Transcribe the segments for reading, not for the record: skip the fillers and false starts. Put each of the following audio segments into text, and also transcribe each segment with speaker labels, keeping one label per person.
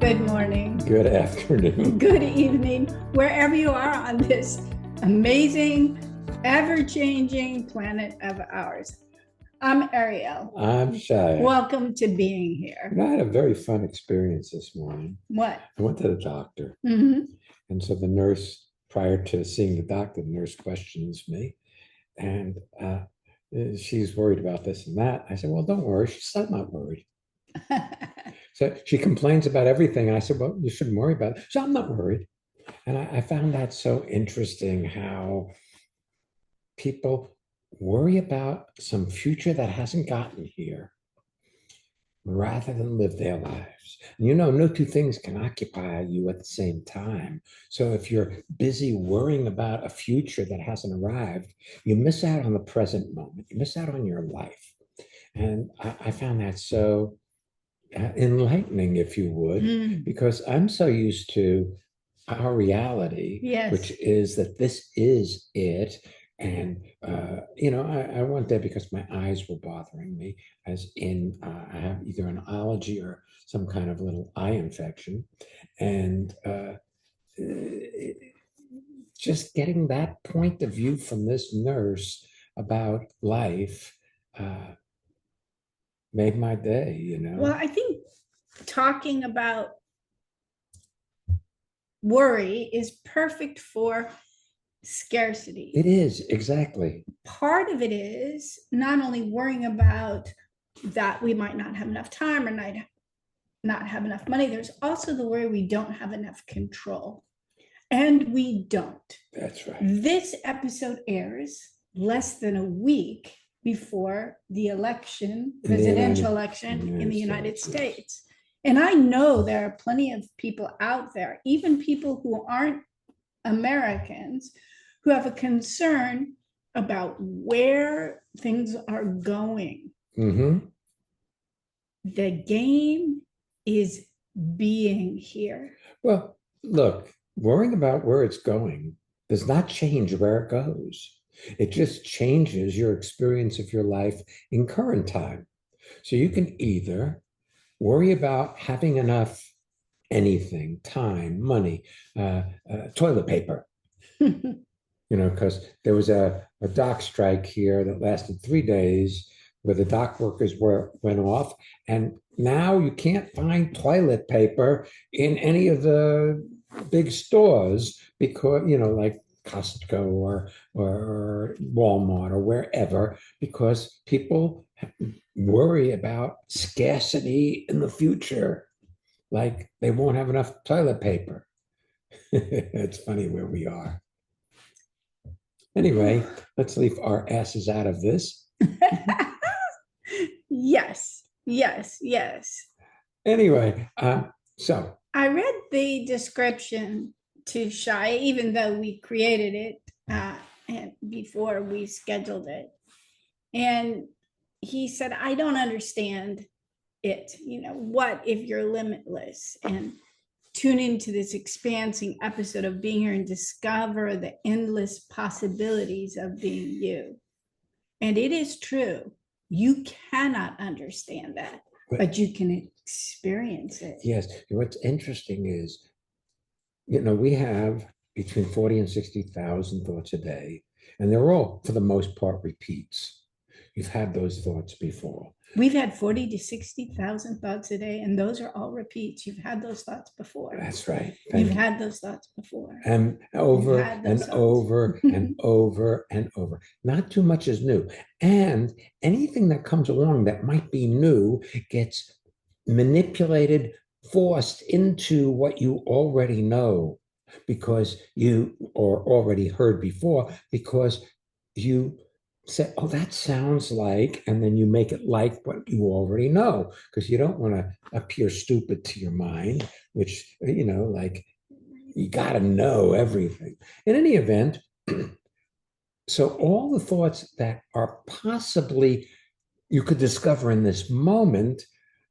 Speaker 1: Good morning,
Speaker 2: Good afternoon.
Speaker 1: good evening, wherever you are on this amazing, ever-changing planet of ours. I'm Ariel.
Speaker 2: I'm Shia.
Speaker 1: Welcome to being here.
Speaker 2: And I had a very fun experience this morning.
Speaker 1: What?
Speaker 2: I went to the doctor.
Speaker 1: Mhm.
Speaker 2: And so the nurse, prior to seeing the doctor, the nurse questions me. And she's worried about this and that. I said, well, don't worry. She said, I'm not worried. So she complains about everything. I said, well, you shouldn't worry about it. So I'm not worried. And I found that so interesting how people worry about some future that hasn't gotten here rather than live their lives. And no two things can occupy you at the same time. So if you're busy worrying about a future that hasn't arrived, you miss out on the present moment. You miss out on your life. And I found that so enlightening, if you would, because I'm so used to our reality,
Speaker 1: Yes.
Speaker 2: which is that this is it. And, I went there because my eyes were bothering me, as in I have either an allergy or some kind of little eye infection. And just getting that point of view from this nurse about life made my day.
Speaker 1: Well, I think talking about worry is perfect for scarcity.
Speaker 2: It is, exactly.
Speaker 1: Part of it is not only worrying about that we might not have enough time or not have enough money, there's also the worry we don't have enough control. And we don't.
Speaker 2: That's right.
Speaker 1: This episode airs less than a week before the presidential election in the United States. And I know there are plenty of people out there, even people who aren't Americans, who have a concern about where things are going.
Speaker 2: Mm-hmm.
Speaker 1: The game is being here.
Speaker 2: Well, look, worrying about where it's going does not change where it goes. It just changes your experience of your life in current time. So you can either worry about having enough anything, time, money, toilet paper, because there was a dock strike here that lasted 3 days where the dock workers went off. And now you can't find toilet paper in any of the big stores because, like Costco or Walmart or wherever, because people worry about scarcity in the future, like they won't have enough toilet paper. It's funny where we are. Anyway, let's leave our asses out of this.
Speaker 1: Yes.
Speaker 2: Anyway, so
Speaker 1: I read the description to Shai, even though we created it and before we scheduled it. And he said, I don't understand it. What if you're limitless? And tune into this expansing episode of being here and discover the endless possibilities of being you. And it is true. You cannot understand that, but you can experience it.
Speaker 2: Yes. What's interesting is, we have between 40 and 60,000 thoughts a day, and they're all, for the most part, repeats. You've had those thoughts before.
Speaker 1: We've had 40 to 60,000 thoughts a day, and those are all repeats. You've had those thoughts before.
Speaker 2: That's right.
Speaker 1: You've had those thoughts before.
Speaker 2: And over and over and over and over. Not too much is new. And anything that comes along that might be new gets manipulated, forced into what you already know because you or already heard before, because you say, oh, that sounds like, and then you make it like what you already know, because you don't want to appear stupid to your mind, which, like you got to know everything. In any event, so all the thoughts that are possibly you could discover in this moment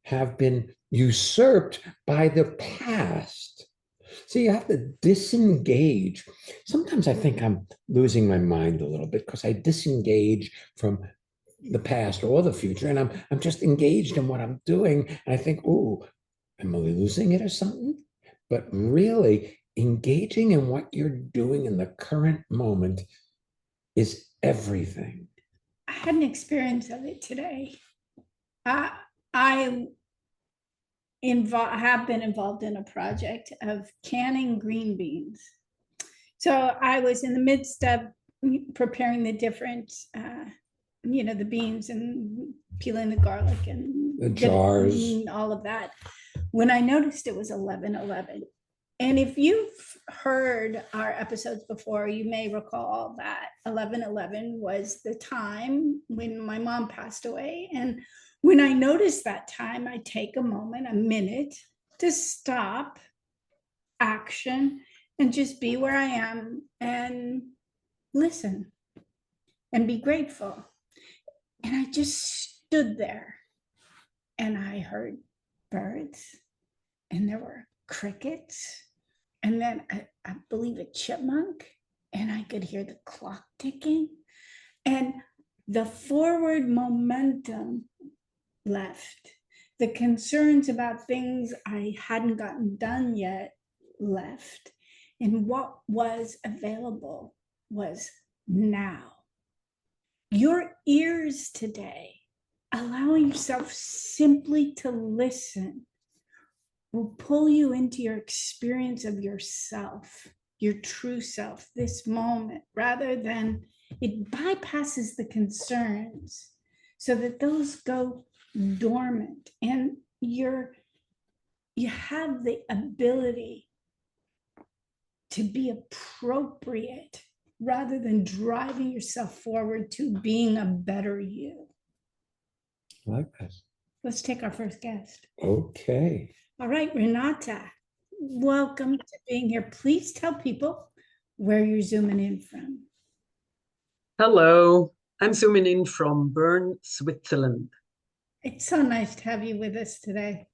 Speaker 2: have been usurped by the past. So you have to disengage. Sometimes I think I'm losing my mind a little bit because I disengage from the past or the future, and I'm just engaged in what I'm doing. And I think, oh, am I losing it or something? But really engaging in what you're doing in the current moment is everything.
Speaker 1: I had an experience of it today. I have been involved in a project of canning green beans. So I was in the midst of preparing the different, the beans and peeling the garlic and
Speaker 2: The jars.
Speaker 1: all of that. When I noticed it was 11:11, and if you've heard our episodes before, you may recall that 11:11 was the time when my mom passed away. And when I notice that time, I take a moment, a minute to stop action and just be where I am and listen and be grateful. And I just stood there and I heard birds and there were crickets and then I believe a chipmunk, and I could hear the clock ticking, and the forward momentum left. The concerns about things I hadn't gotten done yet left. And what was available was now. Your ears today, allowing yourself simply to listen, will pull you into your experience of yourself, your true self, this moment, rather than it bypasses the concerns so that those go dormant and you have the ability to be appropriate rather than driving yourself forward to being a better you.
Speaker 2: I like this.
Speaker 1: Let's take our first guest.
Speaker 2: Okay.
Speaker 1: All right, Renata, welcome to being here. Please tell people where you're zooming in from.
Speaker 3: Hello, I'm zooming in from Bern, Switzerland.
Speaker 1: It's so nice to have you with us today.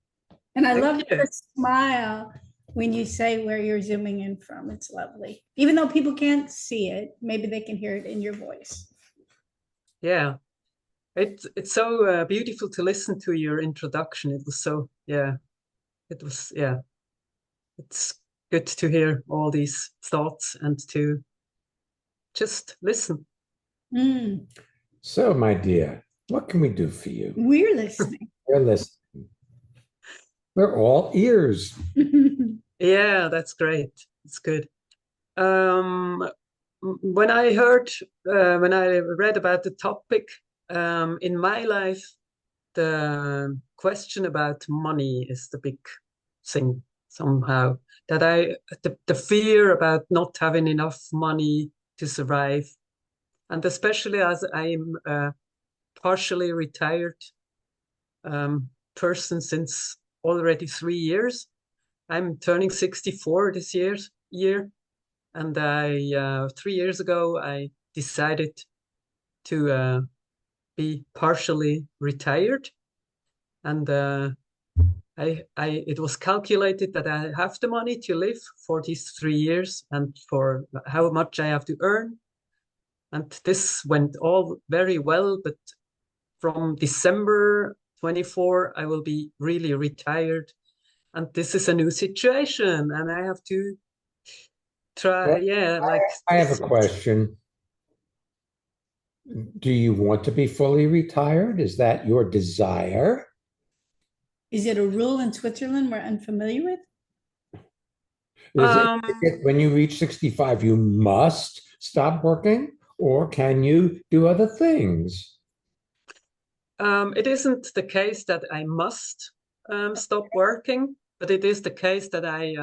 Speaker 1: And I love the smile when you say where you're zooming in from. It's lovely. Even though people can't see it, maybe they can hear it in your voice.
Speaker 3: Yeah, it's so beautiful to listen to your introduction. It was so, it's good to hear all these thoughts and to just listen.
Speaker 1: Mm.
Speaker 2: So, my dear, what can we do for you?
Speaker 1: We're listening.
Speaker 2: We're listening. We're all ears.
Speaker 3: Yeah, that's great. It's good. When I read about the topic, in my life, the question about money is the big thing somehow. The fear about not having enough money to survive, and especially as I'm a partially retired person since already 3 years. I'm turning 64 this year, and 3 years ago I decided to be partially retired, and it was calculated that I have the money to live for these 3 years and for how much I have to earn, and this went all very well. But from December 24, I will be really retired, and this is a new situation, and I have to try.
Speaker 2: Well,
Speaker 3: Yeah,
Speaker 2: I have a question. Do you want to be fully retired? Is that your desire?
Speaker 1: Is it a rule in Switzerland we're unfamiliar with?
Speaker 2: Is it when you reach 65, you must stop working, or can you do other things?
Speaker 3: It isn't the case that I must stop working, but it is the case that I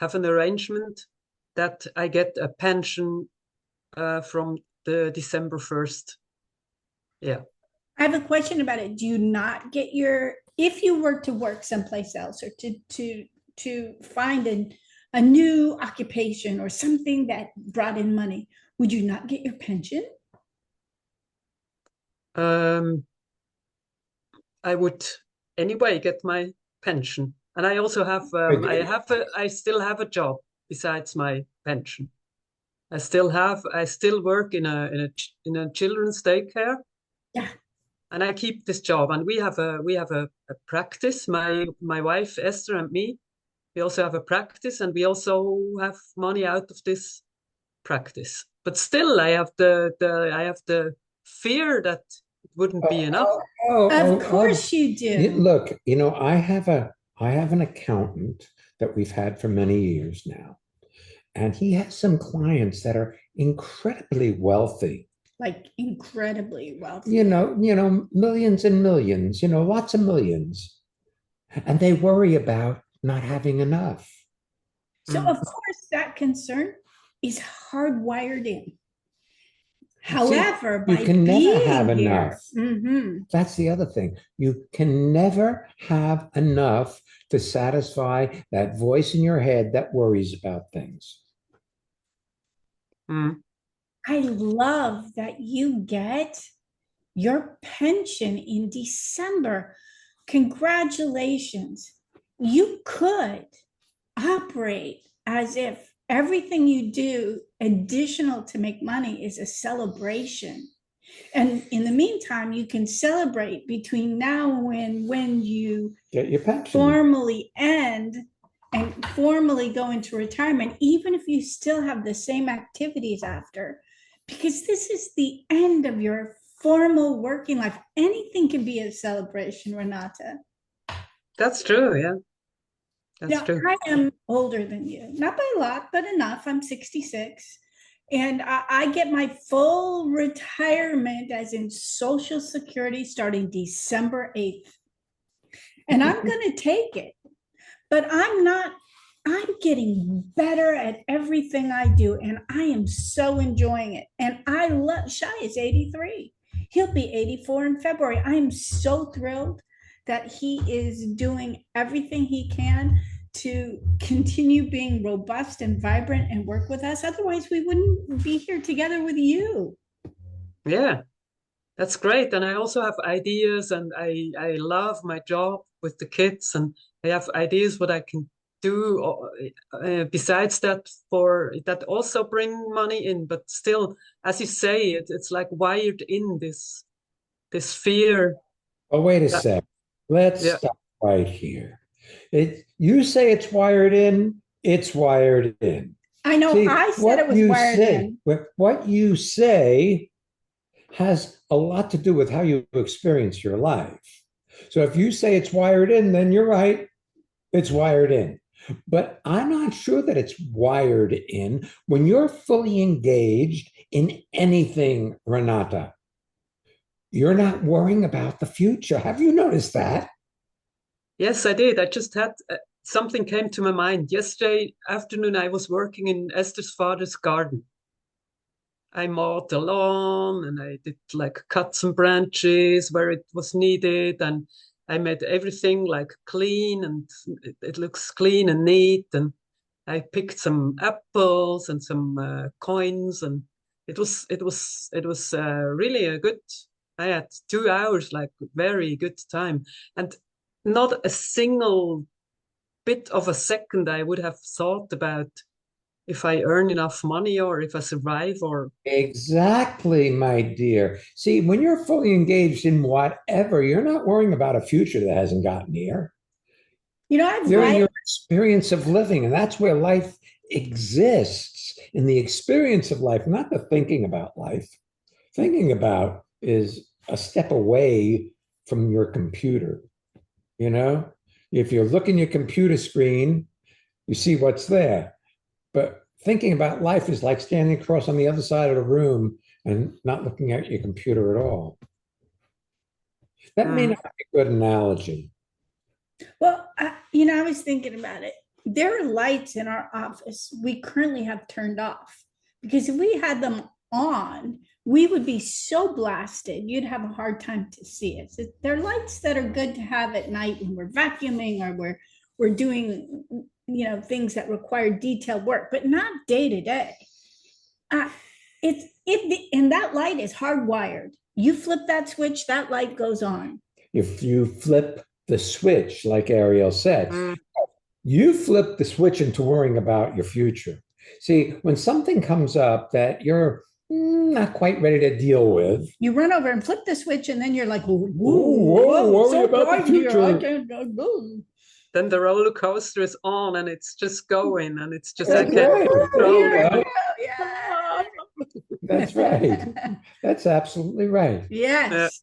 Speaker 3: have an arrangement that I get a pension from the December 1st. Yeah.
Speaker 1: I have a question about it. Do you not get if you were to work someplace else or to find a new occupation or something that brought in money, would you not get your pension?
Speaker 3: I would anyway get my pension, and I also have I still have a job besides my pension. I still work in a children's daycare.
Speaker 1: Yeah.
Speaker 3: and I keep this job. And we have a practice. My wife Esther and me, we also have a practice, and we also have money out of this practice. But still, I have the fear that it wouldn't be enough.
Speaker 1: Of course you do.
Speaker 2: Look, I have an accountant that we've had for many years now, and he has some clients that are incredibly wealthy.
Speaker 1: Like incredibly wealthy.
Speaker 2: Millions and millions, lots of millions. And they worry about not having enough.
Speaker 1: So of course that concern is hardwired in. However,
Speaker 2: you can never have
Speaker 1: here,
Speaker 2: enough. That's the other thing. You can never have enough to satisfy that voice in your head that worries about things.
Speaker 1: I love that you get your pension in December. Congratulations. You could operate as if everything you do additional to make money is a celebration. And in the meantime, you can celebrate between now and when you
Speaker 2: get your pension,
Speaker 1: formally end and formally go into retirement, even if you still have the same activities after, because this is the end of your formal working life. Anything can be a celebration, Renata.
Speaker 3: That's true, yeah. That's true.
Speaker 1: I am older than you, not by a lot, but enough. I'm 66. And I get my full retirement, as in Social Security, starting December 8th. And I'm going to take it. But I'm getting better at everything I do. And I am so enjoying it. And I love, Shai is 83. He'll be 84 in February. I am so thrilled that he is doing everything he can to continue being robust and vibrant and work with us. Otherwise, we wouldn't be here together with you.
Speaker 3: Yeah, that's great. And I also have ideas, and I love my job with the kids, and I have ideas what I can do besides that for that also bring money in. But still, as you say, it's like wired in this fear.
Speaker 2: Oh, wait a sec. Let's stop right here. You say it's wired in, it's wired in.
Speaker 1: I know. See, I said it was wired in.
Speaker 2: What you say has a lot to do with how you experience your life. So if you say it's wired in, then you're right. It's wired in. But I'm not sure that it's wired in when you're fully engaged in anything, Renata. You're not worrying about the future. Have you noticed that?
Speaker 3: Yes, I did. I just had something came to my mind. Yesterday afternoon, I was working in Esther's father's garden. I mowed the lawn, and I did like cut some branches where it was needed, and I made everything like clean, and it looks clean and neat. And I picked some apples and some coins, and it was really a good. I had 2 hours, like very good time, and not a single bit of a second I would have thought about if I earn enough money or if I survive or.
Speaker 2: Exactly, my dear. See, when you're fully engaged in whatever, you're not worrying about a future that hasn't gotten here. You're in your experience of living, and that's where life exists, in the experience of life, not the thinking about life. Thinking about is a step away from your computer. If you look in your computer screen, you see what's there. But thinking about life is like standing across on the other side of the room and not looking at your computer at all. That may not be a good analogy.
Speaker 1: Well, I was thinking about it. There are lights in our office we currently have turned off, because if we had them on, we would be so blasted, you'd have a hard time to see it. So they're lights that are good to have at night when we're vacuuming or we're doing things that require detailed work, but not day to day. And that light is hardwired. You flip that switch, that light goes on.
Speaker 2: If you flip the switch, like Ariel said, you flip the switch into worrying about your future. See, when something comes up that you're not quite ready to deal with.
Speaker 1: You run over and flip the switch, and then you're like, whoa,
Speaker 2: Whoa, worry
Speaker 1: so
Speaker 2: about the
Speaker 1: bright here, I
Speaker 2: future.
Speaker 1: can't go.
Speaker 3: Then the roller coaster is on and it's just going and it's just, I
Speaker 2: That's
Speaker 3: can't
Speaker 2: right.
Speaker 3: control
Speaker 2: There you
Speaker 3: it.
Speaker 2: go.
Speaker 1: Yeah.
Speaker 2: That's right. That's absolutely right.
Speaker 1: Yes.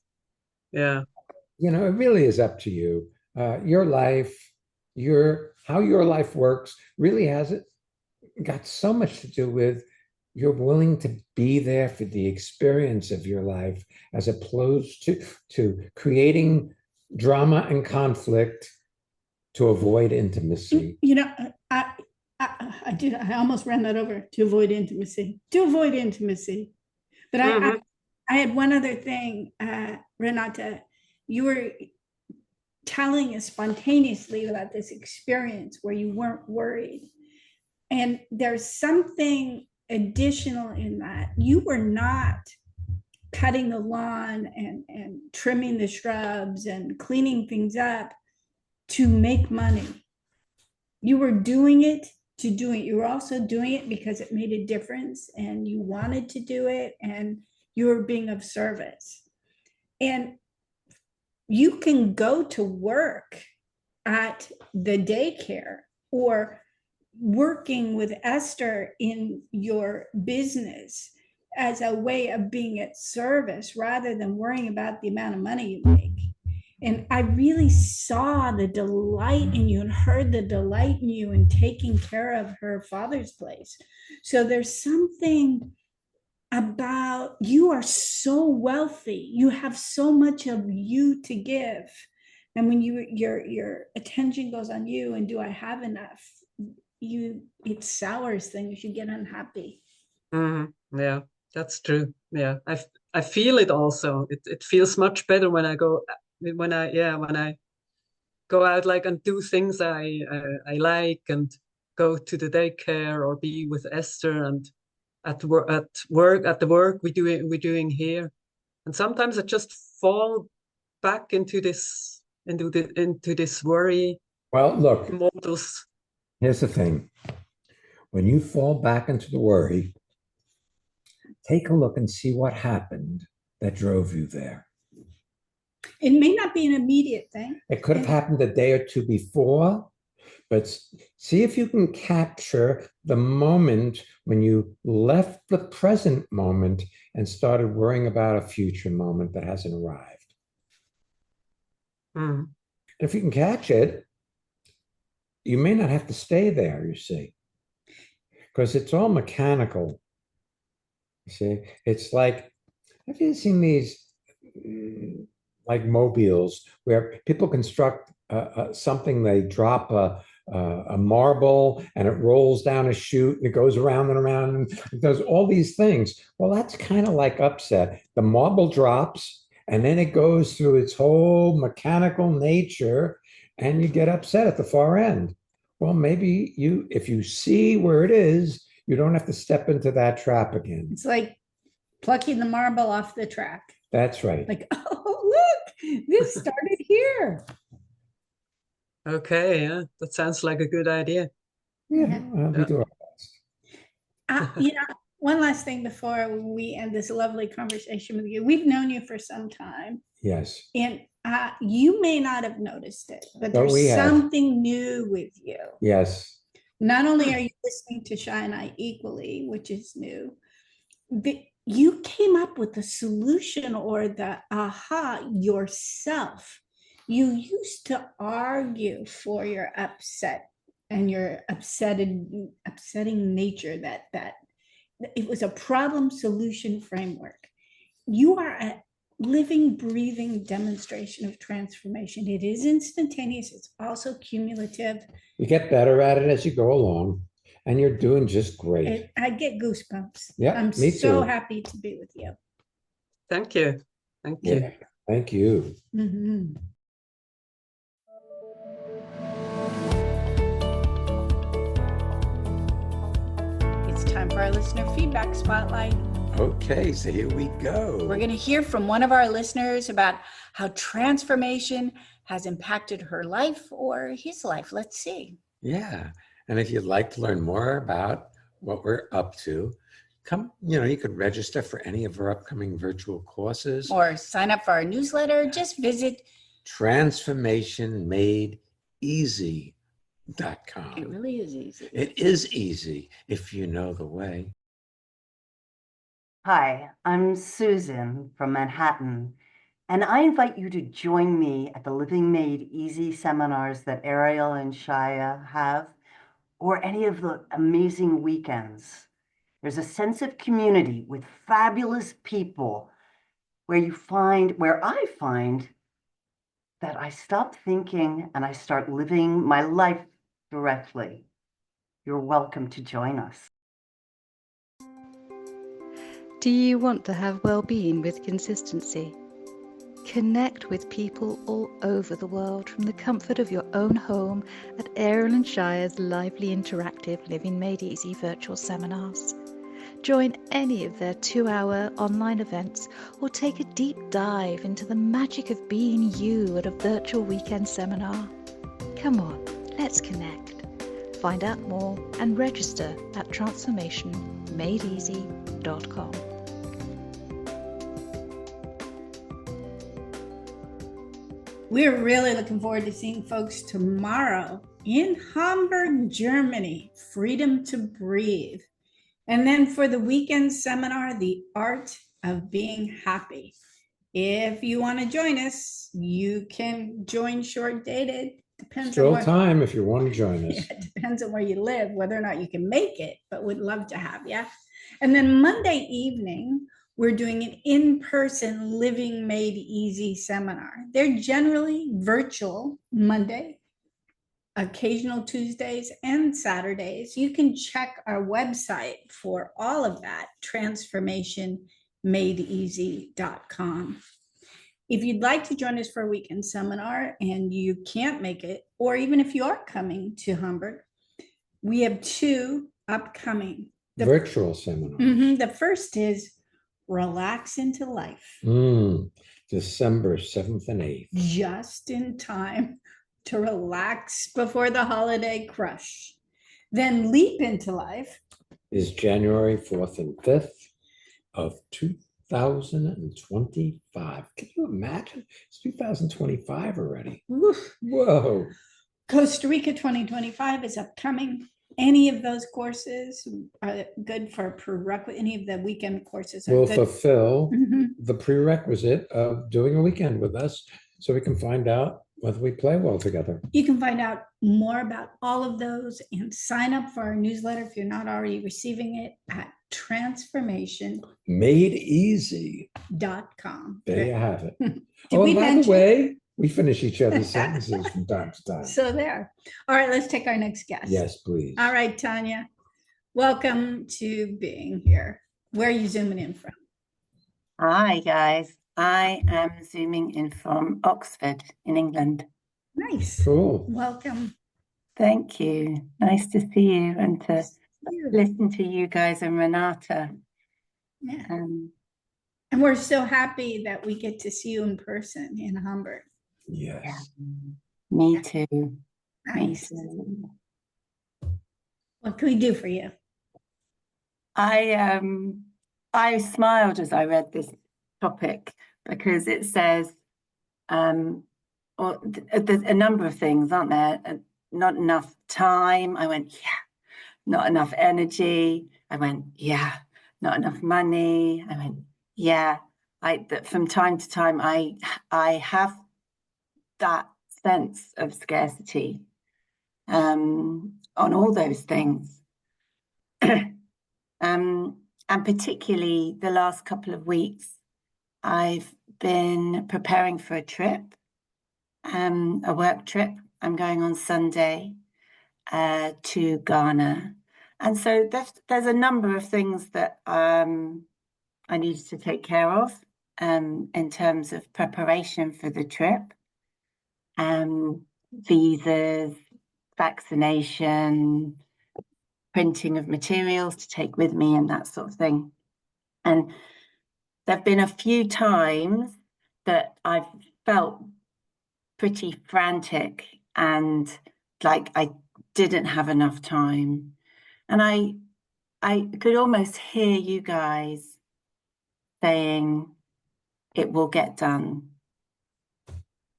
Speaker 3: Yeah.
Speaker 2: You know, it really is up to you. Your life, how your life works really has got so much to do with you're willing to be there for the experience of your life as opposed to creating drama and conflict to avoid intimacy.
Speaker 1: You know, I almost ran that over, to avoid intimacy. But
Speaker 3: Mhm.
Speaker 1: I had one other thing, Renata. You were telling us spontaneously about this experience where you weren't worried. And there's something additional in that. You were not cutting the lawn and trimming the shrubs and cleaning things up to make money. You were doing it to do it. You were also doing it because it made a difference and you wanted to do it and you were being of service. And you can go to work at the daycare or working with Esther in your business as a way of being at service rather than worrying about the amount of money you make. And I really saw the delight in you and heard the delight in you in taking care of her father's place. So there's something about, you are so wealthy. You have so much of you to give. And when your attention goes on you and do I have enough, it sours things, you get unhappy.
Speaker 3: Yeah, that's true. Yeah, I feel it also. It feels much better when I go when I go out like and do things I like and go to the daycare or be with Esther and at the work we're doing here. And sometimes I just fall back into this worry
Speaker 2: Well, look,
Speaker 3: modus.
Speaker 2: here's the thing. When you fall back into the worry, take a look and see what happened that drove you there.
Speaker 1: It may not be an immediate thing.
Speaker 2: It could have happened a day or two before, but see if you can capture the moment when you left the present moment and started worrying about a future moment that hasn't arrived.
Speaker 3: Mm.
Speaker 2: And if you can catch it, you may not have to stay there, you see, because it's all mechanical. You see, it's like, have you seen these like mobiles where people construct something, they drop a marble and it rolls down a chute and it goes around and around and it does all these things. Well, that's kind of like upset. The marble drops and then it goes through its whole mechanical nature and you get upset at the far end. Well, maybe if you see where it is, you don't have to step into that trap again.
Speaker 1: It's like plucking the marble off the track.
Speaker 2: That's right.
Speaker 1: Like, oh, look, this started here.
Speaker 3: Okay, yeah, that sounds like a good idea.
Speaker 2: Yeah, we do our best.
Speaker 1: One last thing before we end this lovely conversation with you. We've known you for some time.
Speaker 2: Yes.
Speaker 1: And you may not have noticed it, but there's something new with you.
Speaker 2: Yes.
Speaker 1: Not only are you listening to Shy and I equally, which is new, but you came up with the solution or the aha yourself. You used to argue for your upset and your upsetting nature, that it was a problem solution framework. You are a living, breathing demonstration of transformation. It is instantaneous. It's also cumulative.
Speaker 2: You get better at it as you go along, and you're doing just great.
Speaker 1: I get goosebumps.
Speaker 2: Yeah,
Speaker 1: I'm
Speaker 2: me
Speaker 1: so
Speaker 2: too.
Speaker 1: happy to be with you.
Speaker 3: Thank you. Thank you.
Speaker 2: Yeah, thank you.
Speaker 1: Mm-hmm. It's time for our listener feedback spotlight.
Speaker 2: Okay, so here we go.
Speaker 1: We're going to hear from one of our listeners about how transformation has impacted her life or his life. Let's see.
Speaker 2: Yeah, and if you'd like to learn more about what we're up to, come, you could register for any of our upcoming virtual courses.
Speaker 1: Or sign up for our newsletter. Just visit
Speaker 2: transformationmadeeasy.com.
Speaker 1: It really is easy.
Speaker 2: It is easy if you know the way.
Speaker 4: Hi, I'm Susan from Manhattan, and I invite you to join me at the Living Made Easy seminars that Ariel and Shaya have, or any of the amazing weekends. There's a sense of community with fabulous people where I find that I stop thinking and I start living my life directly. You're welcome to join us.
Speaker 5: Do you want to have well-being with consistency? Connect with people all over the world from the comfort of your own home at Ariel and Shire's lively interactive Living Made Easy virtual seminars. Join any of their 2-hour online events or take a deep dive into the magic of being you at a virtual weekend seminar. Come on, let's connect. Find out more and register at transformationmadeeasy.com.
Speaker 1: We're really looking forward to seeing folks tomorrow in Hamburg, Germany, Freedom to Breathe. And then for the weekend seminar, The Art of Being Happy. If you want to join us, you can join short dated. Depends
Speaker 2: Still
Speaker 1: on
Speaker 2: time if you want to join us.
Speaker 1: Yeah, it depends on where you live, whether or not you can make it, but would love to have you. And then Monday evening, we're doing an in-person Living Made Easy seminar. They're generally virtual Monday, occasional Tuesdays and Saturdays. You can check our website for all of that, transformationmadeeasy.com. If you'd like to join us for a weekend seminar and you can't make it, or even if you are coming to Hamburg, we have 2 upcoming.
Speaker 2: Virtual seminars.
Speaker 1: The first is Relax into Life.
Speaker 2: December 7th and 8th.
Speaker 1: Just in time to relax before the holiday crush. Then Leap into Life
Speaker 2: is January 4th and 5th of 2025. Can you imagine? It's 2025 already.
Speaker 1: Oof.
Speaker 2: Whoa.
Speaker 1: Costa Rica 2025 is upcoming. Any of those courses are good for prerequisite. Any of the weekend courses are
Speaker 2: will
Speaker 1: good.
Speaker 2: Fulfill the prerequisite of doing a weekend with us, so we can find out whether we play well together.
Speaker 1: You can find out more about all of those and sign up for our newsletter if you're not already receiving it at transformationmadeeasy.com.
Speaker 2: There you have it.
Speaker 1: By
Speaker 2: the way, we finish each other's sentences from time to time.
Speaker 1: So there. All right, let's take our next guest.
Speaker 2: Yes, please.
Speaker 1: All right, Tanya, welcome to being here. Where are you zooming in from?
Speaker 6: Hi, guys. I am zooming in from Oxford in England.
Speaker 1: Nice.
Speaker 2: Cool.
Speaker 1: Welcome.
Speaker 6: Thank you. Nice to see you and to listen to you guys and Renata.
Speaker 1: Yeah. And we're so happy that we get to see you in person in Hamburg.
Speaker 2: Yes.
Speaker 6: Yeah. Me too.
Speaker 1: Nice.
Speaker 6: Me too.
Speaker 1: What can we do for you?
Speaker 6: I smiled as I read this topic because it says there's a number of things, aren't there? Not enough time. I went, yeah. Not enough energy. I went, yeah. Not enough money. I went, yeah. That from time to time, I have that sense of scarcity on all those things. And particularly the last couple of weeks, I've been preparing for a trip, a work trip. I'm going on Sunday to Ghana. And so there's a number of things that I needed to take care of in terms of preparation for the trip, visas, vaccination, printing of materials to take with me and that sort of thing. And there have been a few times that I've felt pretty frantic and like I didn't have enough time. And I I could almost hear you guys saying it will get done.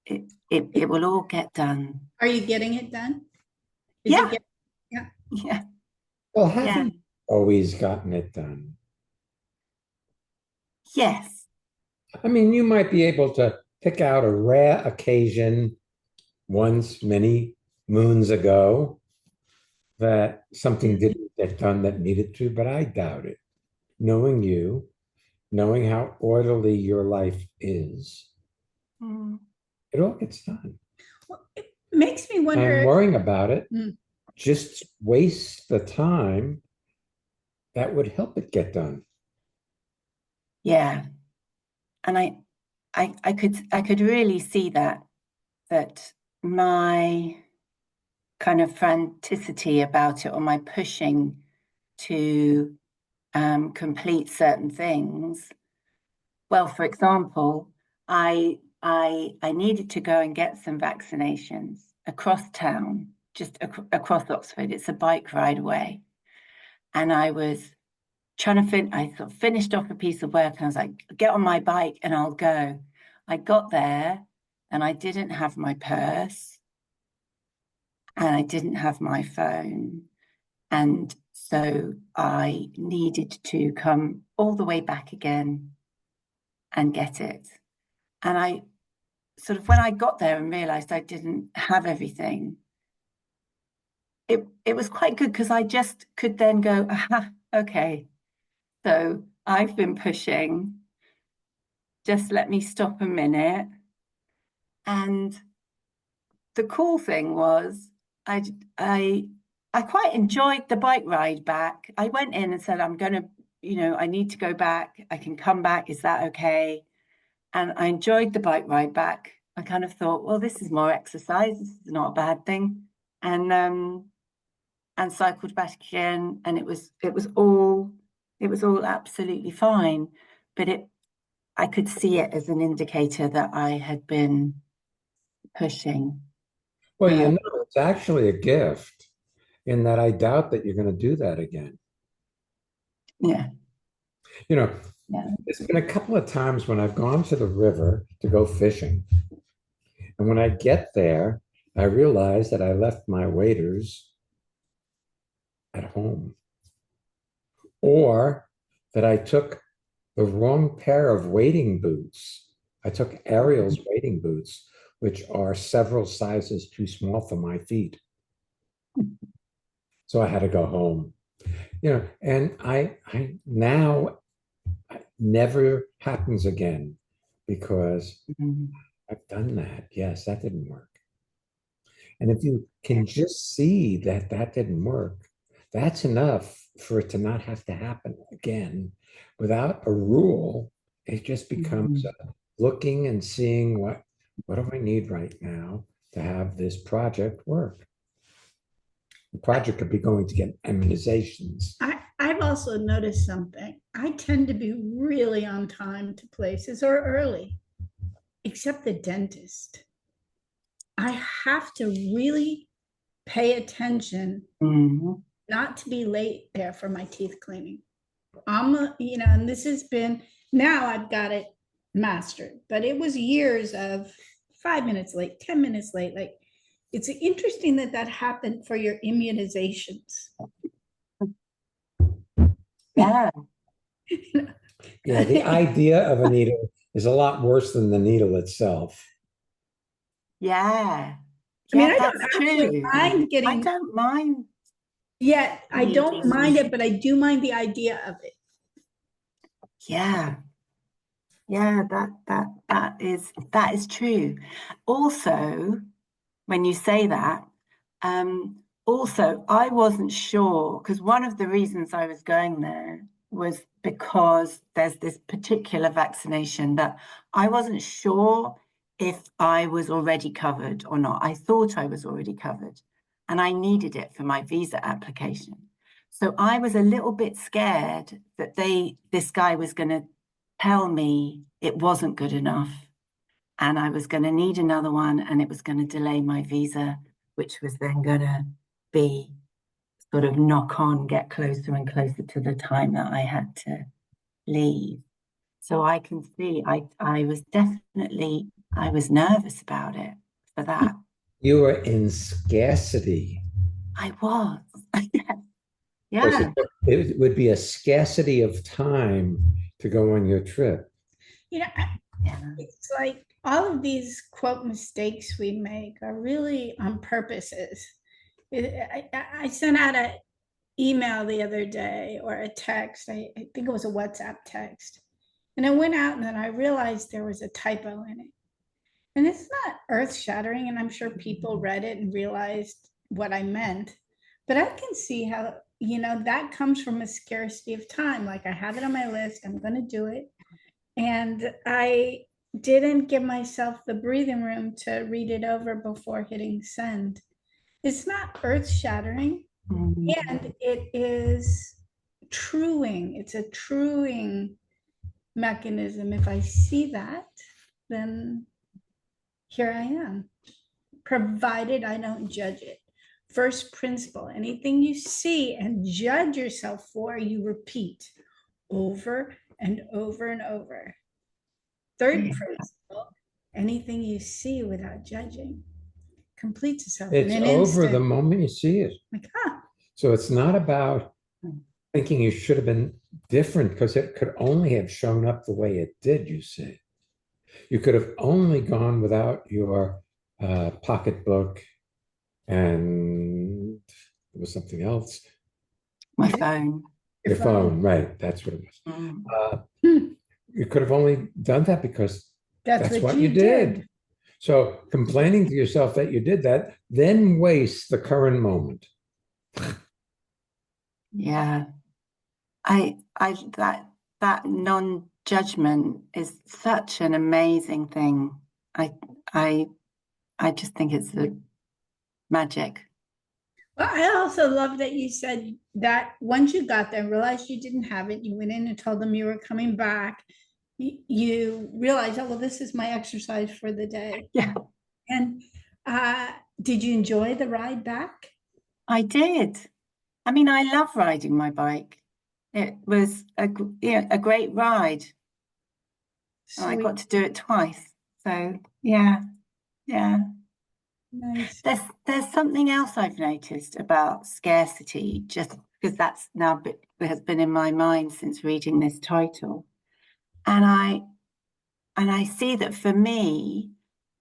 Speaker 6: It will all get done.
Speaker 1: Are you getting it done?
Speaker 6: Yeah.
Speaker 1: Yeah.
Speaker 6: Yeah.
Speaker 2: Well, haven't you always gotten it done?
Speaker 6: Yes.
Speaker 2: I mean, you might be able to pick out a rare occasion once many moons ago that something didn't get done that needed to, but I doubt it. Knowing you, knowing how orderly your life is, it all gets done.
Speaker 1: Well, it makes me wonder.
Speaker 2: And worrying about it
Speaker 1: Mm.
Speaker 2: just wastes the time that would help it get done.
Speaker 6: Yeah. And I could really see that my kind of franticity about it, or my pushing to complete certain things. Well, for example, I needed to go and get some vaccinations across town, just across Oxford. It's a bike ride away. And I was trying to I sort of finished off a piece of work, and I was like, get on my bike and I'll go. I got there and I didn't have my purse and I didn't have my phone. And so I needed to come all the way back again and get it. And I sort of, when I got there and realized I didn't have everything, it was quite good, because I just could then go, aha, okay, so I've been pushing, just let me stop a minute. And the cool thing was I quite enjoyed the bike ride back. I went in and said, I'm going to, I need to go back. I can come back. Is that okay? And I enjoyed the bike ride back. I kind of thought, well, this is more exercise. This is not a bad thing. And cycled back again, and it was all absolutely fine. But I could see it as an indicator that I had been pushing.
Speaker 2: Well, it's actually a gift in that I doubt that you're going to do that again.
Speaker 6: Yeah.
Speaker 2: There's been a couple of times when I've gone to the river to go fishing. And when I get there, I realize that I left my waders at home, or that I took the wrong pair of wading boots. I took Ariel's wading boots, which are several sizes too small for my feet. So I had to go home. And I now never happens again, because I've done that. Yes, that didn't work. And if you can just see that didn't work, that's enough for it to not have to happen again. Without a rule, it just becomes looking and seeing what do I need right now to have this project work. The project could be going to get immunizations.
Speaker 1: I've also noticed something. I tend to be really on time to places, or early, except the dentist. I have to really pay attention not to be late there for my teeth cleaning. And this has been, now I've got it mastered, but it was years of 5 minutes late, 10 minutes late. Like, it's interesting that happened for your immunizations.
Speaker 6: Yeah.
Speaker 2: Yeah, the idea of a needle is a lot worse than the needle itself.
Speaker 6: Yeah.
Speaker 1: I mean,
Speaker 6: that's true.
Speaker 1: Mind getting.
Speaker 6: I don't mind.
Speaker 1: Yeah, I don't mind it, but I do mind the idea of it.
Speaker 6: Yeah. Yeah, that is true. Also, when you say that, also, I wasn't sure, because one of the reasons I was going there was because there's this particular vaccination that I wasn't sure if I was already covered or not. I thought I was already covered, and I needed it for my visa application. So I was a little bit scared that this guy was going to tell me it wasn't good enough, and I was going to need another one, and it was going to delay my visa, which was then going to be sort of knock on, get closer and closer to the time that I had to leave. So I can see I was nervous about it for that.
Speaker 2: You were in scarcity.
Speaker 6: I was.
Speaker 2: Because
Speaker 6: Yeah.
Speaker 2: it would be a scarcity of time to go on your trip.
Speaker 1: You know,
Speaker 6: Yeah.
Speaker 1: it's like all of these quote mistakes we make are really on purposes. I sent out an email the other day, or a text. I think it was a WhatsApp text. And I went out and then I realized there was a typo in it. And it's not earth shattering. And I'm sure people read it and realized what I meant. But I can see how, that comes from a scarcity of time. Like, I have it on my list, I'm going to do it. And I didn't give myself the breathing room to read it over before hitting send. It's not earth shattering, and it is truing. It's a truing mechanism. If I see that, then here I am, provided I don't judge it. First principle, anything you see and judge yourself for, you repeat over and over and over. Third principle, anything you see without judging completes itself in
Speaker 2: It's
Speaker 1: an
Speaker 2: over
Speaker 1: instant.
Speaker 2: the moment you see it.
Speaker 1: Like,
Speaker 2: So it's not about thinking you should have been different, because it could only have shown up the way it did, you see. You could have only gone without your pocketbook, and there was something else.
Speaker 6: My phone.
Speaker 2: Your phone, right. That's what it was. You could have only done that because that's what you did. So complaining to yourself that you did that then wastes the current moment.
Speaker 6: Yeah. That non-judgment is such an amazing thing. I just think it's the magic.
Speaker 1: Well, I also love that you said that once you got there and realized you didn't have it, you went in and told them you were coming back. You realized, oh, well, this is my exercise for the day.
Speaker 6: Yeah.
Speaker 1: And did you enjoy the ride back?
Speaker 6: I did. I mean, I love riding my bike. It was a great ride. And I got to do it twice. So yeah.
Speaker 1: Nice.
Speaker 6: There's something else I've noticed about scarcity, just because that's now has been in my mind since reading this title. And I see that for me,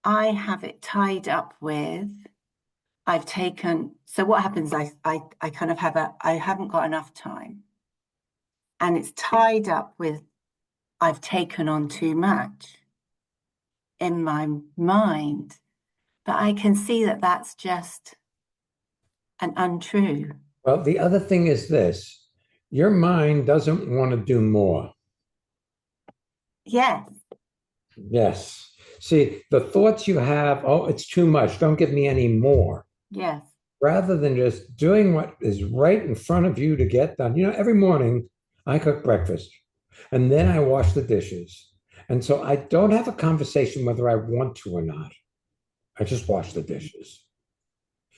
Speaker 6: I have it tied up with so what happens, I kind of I haven't got enough time. And it's tied up with I've taken on too much in my mind. But I can see that that's just an untrue.
Speaker 2: Well, the other thing is this: your mind doesn't want to do more.
Speaker 6: Yes.
Speaker 2: Yes. See, the thoughts you have, oh, it's too much, don't give me any more.
Speaker 6: Yes.
Speaker 2: Rather than just doing what is right in front of you to get done. Every morning I cook breakfast and then I wash the dishes. And so I don't have a conversation whether I want to or not. I just wash the dishes.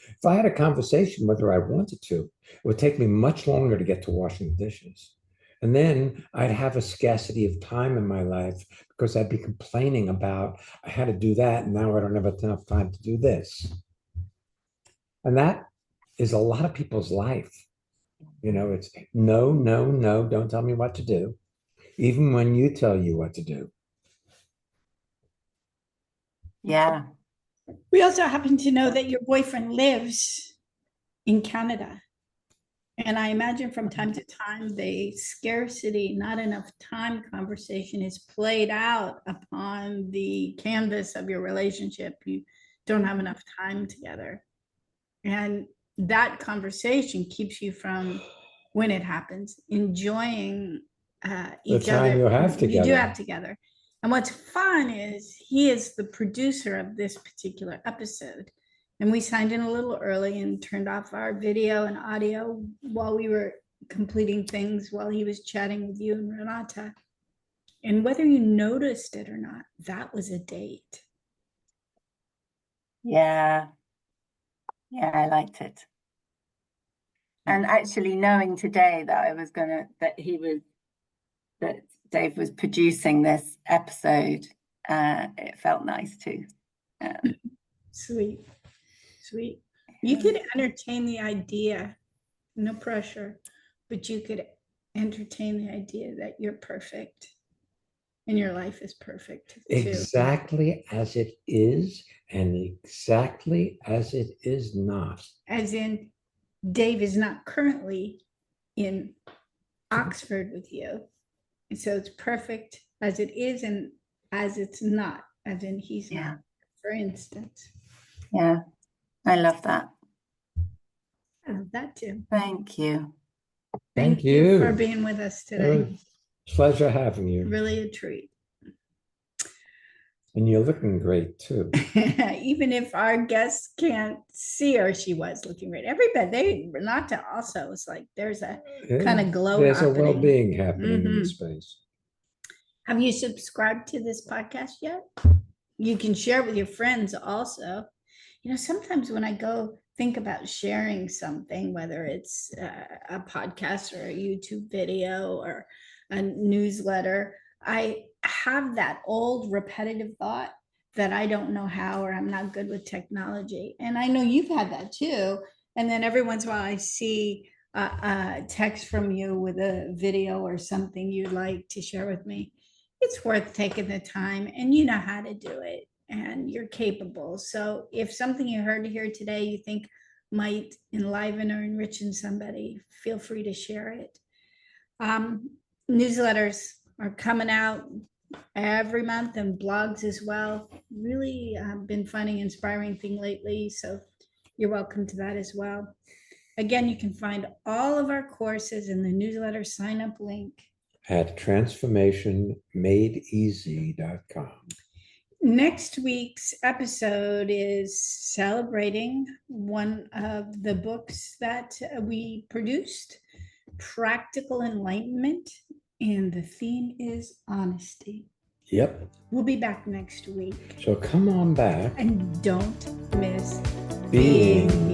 Speaker 2: If I had a conversation whether I wanted to, it would take me much longer to get to washing the dishes. And then I'd have a scarcity of time in my life because I'd be complaining about, I had to do that and now I don't have enough time to do this. And that is a lot of people's life. It's no, no, no, don't tell me what to do, even when you tell you what to do.
Speaker 6: Yeah.
Speaker 1: We also happen to know that your boyfriend lives in Canada. And I imagine from time to time, the scarcity, not enough time conversation is played out upon the canvas of your relationship. You don't have enough time together. And that conversation keeps you from, when it happens, enjoying each other.
Speaker 2: You do
Speaker 1: have together. And what's fun is he is the producer of this particular episode. And we signed in a little early and turned off our video and audio while we were completing things while he was chatting with you and Renata. And whether you noticed it or not, that was a date.
Speaker 6: Yeah. Yeah, I liked it. And actually knowing today that that Dave was producing this episode, it felt nice too.
Speaker 1: Sweet. You could entertain the idea, no pressure, but you could entertain the idea that you're perfect and your life is perfect too.
Speaker 2: Exactly as it is and exactly as it is not.
Speaker 1: As in, Dave is not currently in Oxford with you. And so it's perfect as it is and as it's not, as in he's not, for instance.
Speaker 6: Yeah, I love that.
Speaker 1: I love that too.
Speaker 6: Thank you.
Speaker 2: Thank you
Speaker 1: for being with us today.
Speaker 2: Pleasure having you.
Speaker 1: Really a treat.
Speaker 2: And you're looking great too.
Speaker 1: Even if our guests can't see her, she was looking great. Everybody, they not to also, it's like there's a kind of glow.
Speaker 2: There's
Speaker 1: happening.
Speaker 2: A well-being happening in the space.
Speaker 1: Have you subscribed to this podcast yet? You can share it with your friends also. You know, sometimes when I go think about sharing something, whether it's a podcast or a YouTube video or a newsletter, I have that old repetitive thought that I don't know how, or I'm not good with technology. And I know you've had that too. And then every once in a while I see a text from you with a video or something you'd like to share with me. It's worth taking the time, and you know how to do it, and you're capable. So if something you heard here today you think might enliven or enrich somebody, feel free to share it. Newsletters are coming out every month, and blogs as well. Really been finding inspiring thing lately, so you're welcome to that as well. Again, you can find all of our courses in the newsletter sign up link
Speaker 2: at transformationmadeeasy.com.
Speaker 1: Next week's episode is celebrating one of the books that we produced, Practical Enlightenment, and the theme is honesty.
Speaker 2: Yep.
Speaker 1: We'll be back next week.
Speaker 2: So come on back.
Speaker 1: And don't miss
Speaker 2: being